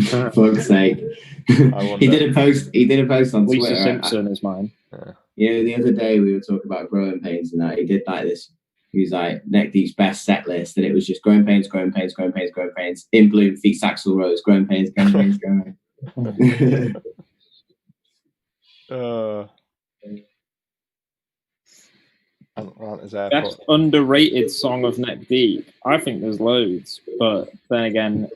For fuck's sake. He did a post on Lisa Twitter. Simpson is mine. Yeah, the other day we were talking about growing pains and that. He did like this. He was like, Neck Deep's best set list, and it was just growing pains, in bloom, feet Saxel Rose, growing pains, growing pains. Best underrated song of Neck Deep. I think there's loads, but then again,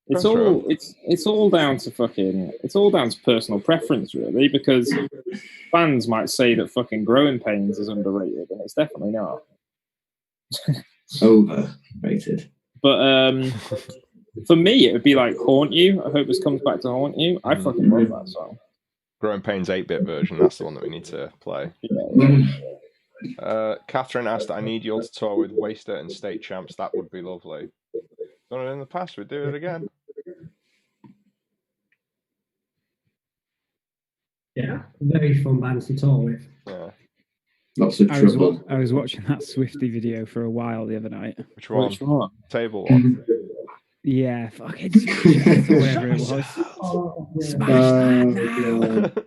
it's all down to personal preference, really, because fans might say that fucking Growing Pains is underrated, and it's definitely not. Overrated. But for me, it would be like Haunt You. I hope this comes back to Haunt You. I fucking love that song. Growing Pains 8-bit version. That's the one that we need to play. Catherine asked, "I need you all to tour with Waster and State Champs. That would be lovely." Done it in the past. We'd do it again. Yeah, very fun bands to tour with. Yeah. Lots of trouble. I was watching that Swifty video for a while the other night. Which one? Table one. Yeah, fucking smash or whatever it was. Smash that now.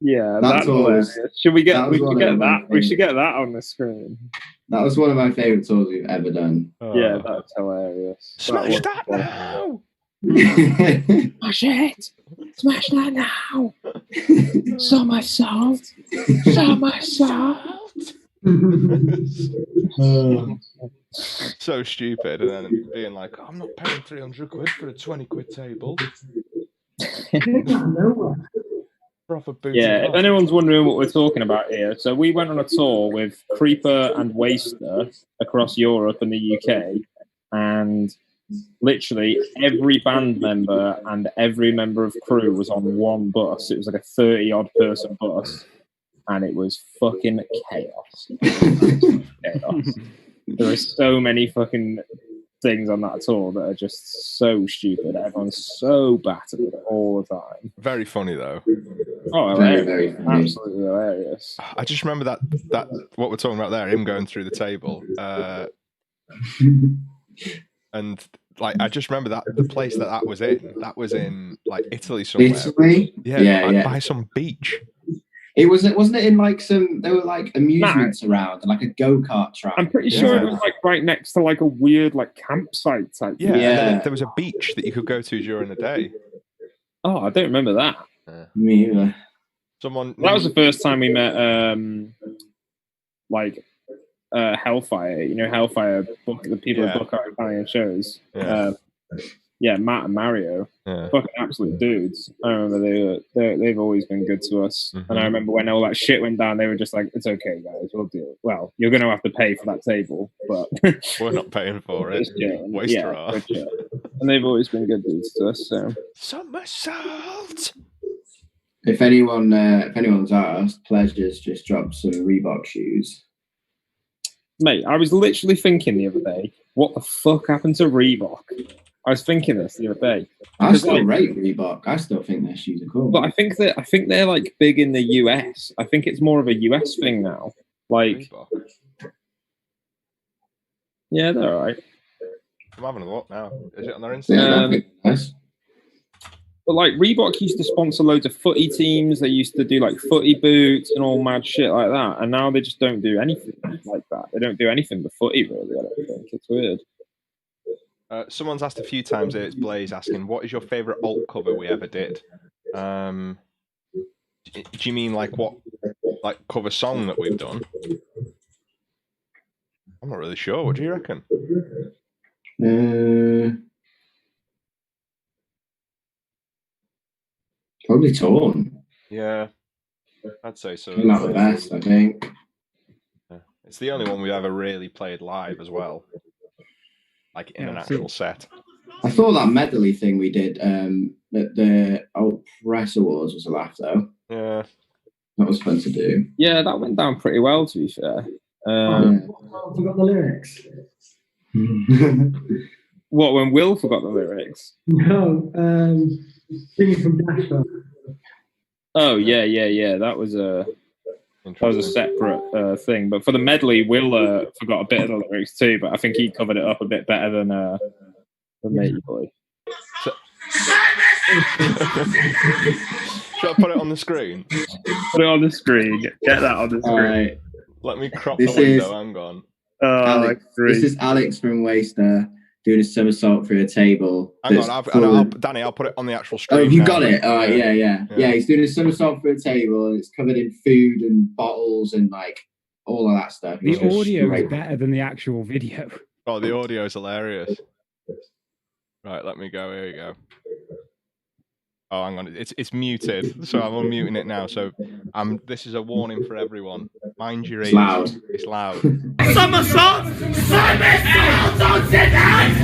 Yeah, that's hilarious. Should we get? We should get that on the screen. That was one of my favourite tours we've ever done. Yeah, that's hilarious. Smash that now! Smash it! Smash that now! Somersault! Somersault! So stupid, and then being like, "I'm not paying 300 quid for a 20 quid table." Yeah, if anyone's wondering what we're talking about here, so we went on a tour with Creeper and Waster across Europe and the UK, and literally every band member and every member of crew was on one bus. It was like a 30-odd person bus, and it was fucking chaos. Chaos. There are so many fucking things on that tour that are just so stupid. Everyone's so battered all the time. Very funny though. Oh, very, very funny. Absolutely hilarious. I just remember that what we're talking about there, him going through the table. And like, I just remember that the place that was in like Italy somewhere. Italy? Yeah, by some beach. It wasn't it in like there were like amusements around, like a go-kart track. I'm pretty sure it was like right next to like a weird like campsite type. Yeah, and then there was a beach that you could go to during the day. Oh, I don't remember that. Me either. That was the first time we met Hellfire. You know, Hellfire book the people who book our Italian shows. Yeah, Matt and Mario, fucking absolute dudes. I remember they've always been good to us. And I remember when all that shit went down, they were just like, "It's okay, guys, we'll do it." Well, you're going to have to pay for that table, but we're not paying for it. Waster off. And they've always been good dudes to us. So somersault. If anyone's asked, Pleasure's just dropped some Reebok shoes. Mate, I was literally thinking the other day, what the fuck happened to Reebok? I was thinking this the other day. I still rate Reebok. I still think their shoes are cool. But I think they're like big in the US. I think it's more of a US thing now. Like, Reebok. Yeah, they're alright. I'm having a look now. Is it on their Instagram? Nice. But like Reebok used to sponsor loads of footy teams. They used to do like footy boots and all mad shit like that. And now they just don't do anything like that. They don't do anything but footy, really. I don't think it's weird. Someone's asked a few times. It's Blaze asking, "What is your favorite alt cover we ever did?" Do you mean like what, like cover song that we've done? I'm not really sure. What do you reckon? Probably Torn. Yeah, I'd say so. Not the best, I think. Yeah. It's the only one we've ever really played live as well, like in an actual set. I thought that medley thing we did at the Alt Press Awards was a laugh, though. Yeah, that was fun to do. Yeah, that went down pretty well, to be fair. I forgot the lyrics. What, when Will forgot the lyrics? No, singing from Dashboard. Oh yeah. That was a separate thing. But for the medley, Will forgot a bit of the lyrics too. But I think he covered it up a bit better than Matey Boy. Should I put it on the screen? Put it on the screen. Get that on the screen. Right. Let me crop the window. Hang on. Alex, this is Alex from Waster doing a somersault through a table. Hang on, Danny, I'll put it on the actual screen. Oh, you got it? All right, yeah. He's doing a somersault through a table, and it's covered in food and bottles and like all of that stuff. The audio is better than the actual video. Oh, the audio is hilarious. Right, let me go. Here you go. Oh, hang on. It's muted, so I'm unmuting it now. So this is a warning for everyone. Mind your ears. It's loud. Somersault! Somersault! Don't sit down!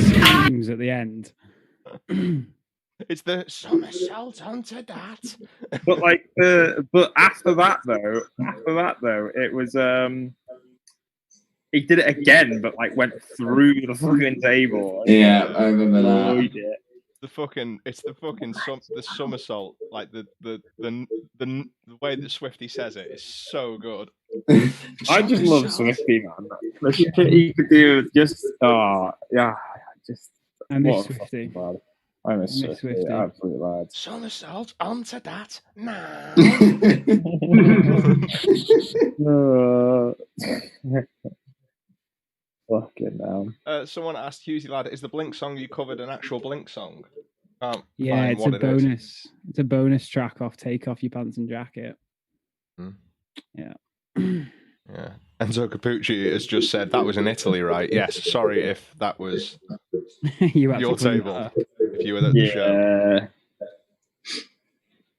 Screams at the end. It's the somersault onto that. But like, but after that though, it was he did it again, but like went through the fucking table. Yeah, I remember that. It's the somersault, like the way that Swifty says it is so good. I just love Swifty, man. The shit he could do, just I miss Swifty. I miss Swifty. Absolutely lad. Somersault onto that now. Fucking hell. Someone asked Husey lad, is the Blink song you covered an actual Blink song? Yeah, it's a bonus. It's a bonus track off Take Off Your Pants and Jacket. Yeah. Yeah. Enzo Capucci has just said that was in Italy, right? Yes. Sorry if that was your table. If you were at the show.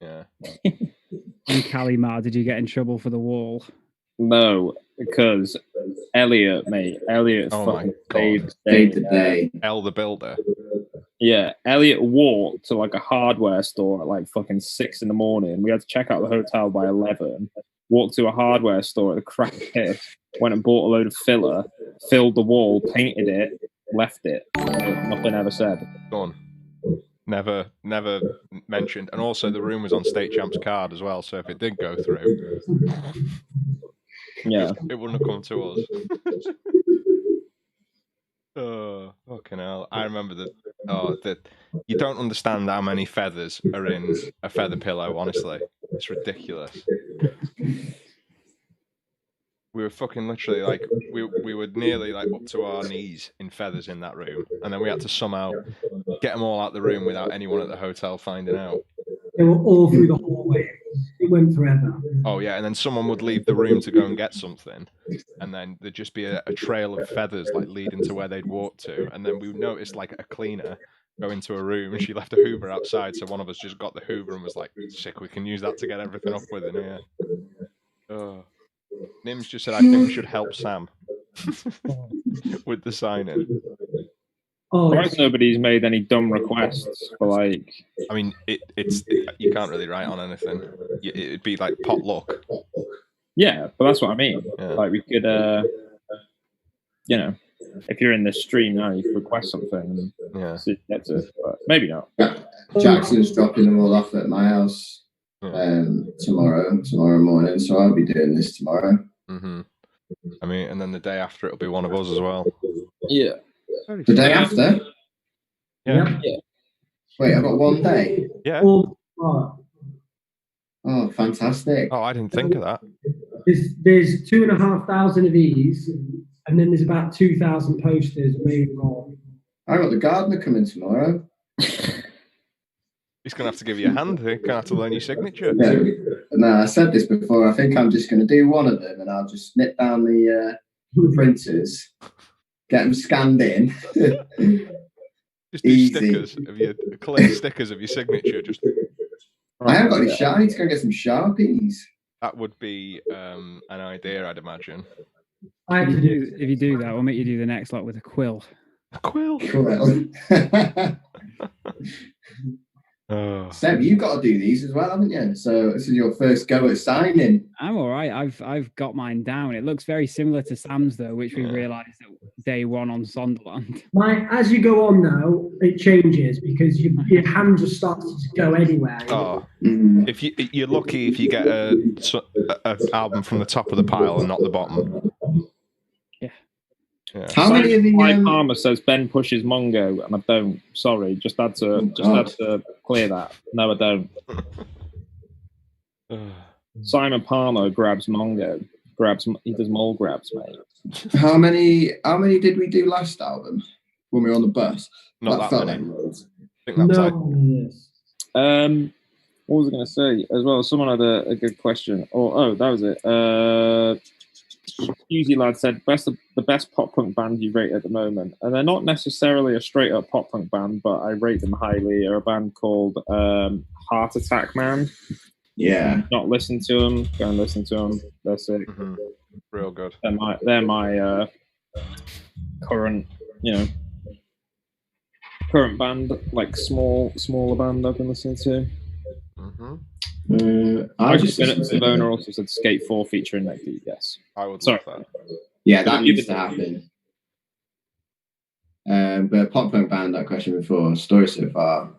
Yeah. And Calimar, did you get in trouble for the wall? No, because Elliot fucking saved the day. El the Builder. Yeah, Elliot walked to like a hardware store at like fucking 6 a.m. We had to check out the hotel by 11. Walked to a hardware store at the crack of piss, went and bought a load of filler, filled the wall, painted it, left it. Nothing ever said. Done. Never mentioned. And also the room was on State Champ's card as well, so if it did go through. Yeah. It wouldn't have come to us. Oh, fucking hell. I remember that you don't understand how many feathers are in a feather pillow, honestly. It's ridiculous. We were fucking literally like, we were nearly like up to our knees in feathers in that room. And then we had to somehow get them all out the room without anyone at the hotel finding out. They were all through the hallway. It went forever. Oh, yeah. And then someone would leave the room to go and get something. And then there'd just be a trail of feathers like leading to where they'd walked to. And then we noticed like a cleaner go into a room and she left a Hoover outside. So one of us just got the Hoover and was like, sick, we can use that to get everything up with in here. Oh. Nims just said, I think we should help Sam with the signing. Oh, Surprised nobody's made any dumb requests for like. I mean, it's you can't really write on anything. It'd be like potluck. Yeah, but that's what I mean. Yeah. Like we could, you know, if you're in this stream now, you could request something. Yeah. So get to it, but maybe not. Jackson's dropping them all off at my house tomorrow morning, so I'll be doing this tomorrow. Mm-hmm. I mean, and then the day after it'll be one of us as well. Yeah. The day after? Yeah. Wait, I've got one day. Yeah. Oh, fantastic. Oh, I didn't think of that. there's 2,500 of these, and then there's about 2,000 posters, maybe more. I got the gardener coming tomorrow. He's going to have to give you a hand. He's going to have to learn your signature. Yeah. No, I said this before. I think I'm just going to do one of them, and I'll just nip down the printers, get them scanned in. Just do stickers of your clear stickers of your signature. Just. I haven't got any Sharpies. I need to go get some Sharpies. That would be an idea, I'd imagine. If you do that, we'll make you do the next lot with a quill. A quill. Seb, you've got to do these as well, haven't you? So this is your first go at signing. I'm all right. I've got mine down. It looks very similar to Sam's though, which we realised at day one on Sonderland. As you go on now, it changes because your hand just starts to go anywhere. Oh, if you're lucky if you get an album from the top of the pile and not the bottom. Yeah. How many of the Mike Palmer says Ben pushes Mongo, and I don't. Sorry, had to clear that. No, I don't. Simon Palmer grabs Mongo. He does mole grabs, mate. How many did we do last album when we were on the bus? Not that many. Like I think that's what was I going to say as well? Someone had a good question. Oh, that was it. Easy Lad said the best pop punk band you rate at the moment, and they're not necessarily a straight up pop punk band, but I rate them highly. They're a band called Heart Attack Man. Yeah, not listen to them. Go and listen to them. They're sick. Mm-hmm. Real good. They're my current, current band, like smaller band I've been listening to. Mm-hmm. I just Savona also said Skate 4 featuring Neck Deep. Yes, I would love that. Yeah, that needs to happen. But pop punk band, that question before, story so far,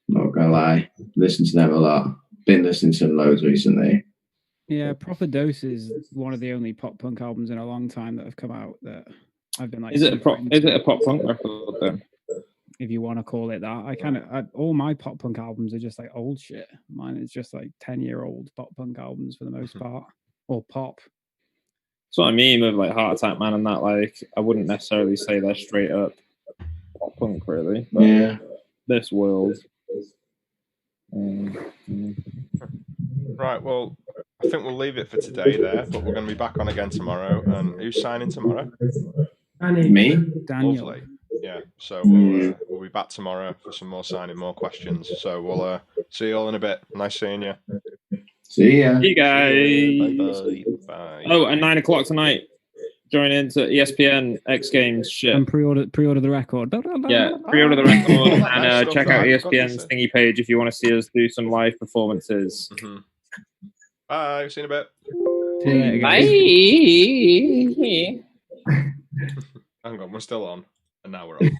not gonna lie, listen to them a lot. Been listening to them loads recently. Yeah, Proper Dose is one of the only pop punk albums in a long time that have come out that I've been like. Is it a pop punk record then? If you want to call it that, all my pop punk albums are just like old shit. Mine is just like 10-year-old pop punk albums for the most part, or pop. That's what I mean with like Heart Attack Man and that. Like, I wouldn't necessarily say they're straight up pop punk, really. But yeah. This world. Right. Well, I think we'll leave it for today there, but we're going to be back on again tomorrow. And who's signing tomorrow? Me. Daniel. Lovely. Yeah, so we'll be back tomorrow for some more signing, more questions. So we'll see you all in a bit. Nice seeing you. See ya. See you guys. Bye. Oh, at 9 o'clock tonight, join into ESPN X Games shit. And pre-order the record. Yeah, pre-order the record and check out ESPN's thingy page if you want to see us do some live performances. Mm-hmm. Bye. See you in a bit. Bye. Hang on, we're still on. And now we're on.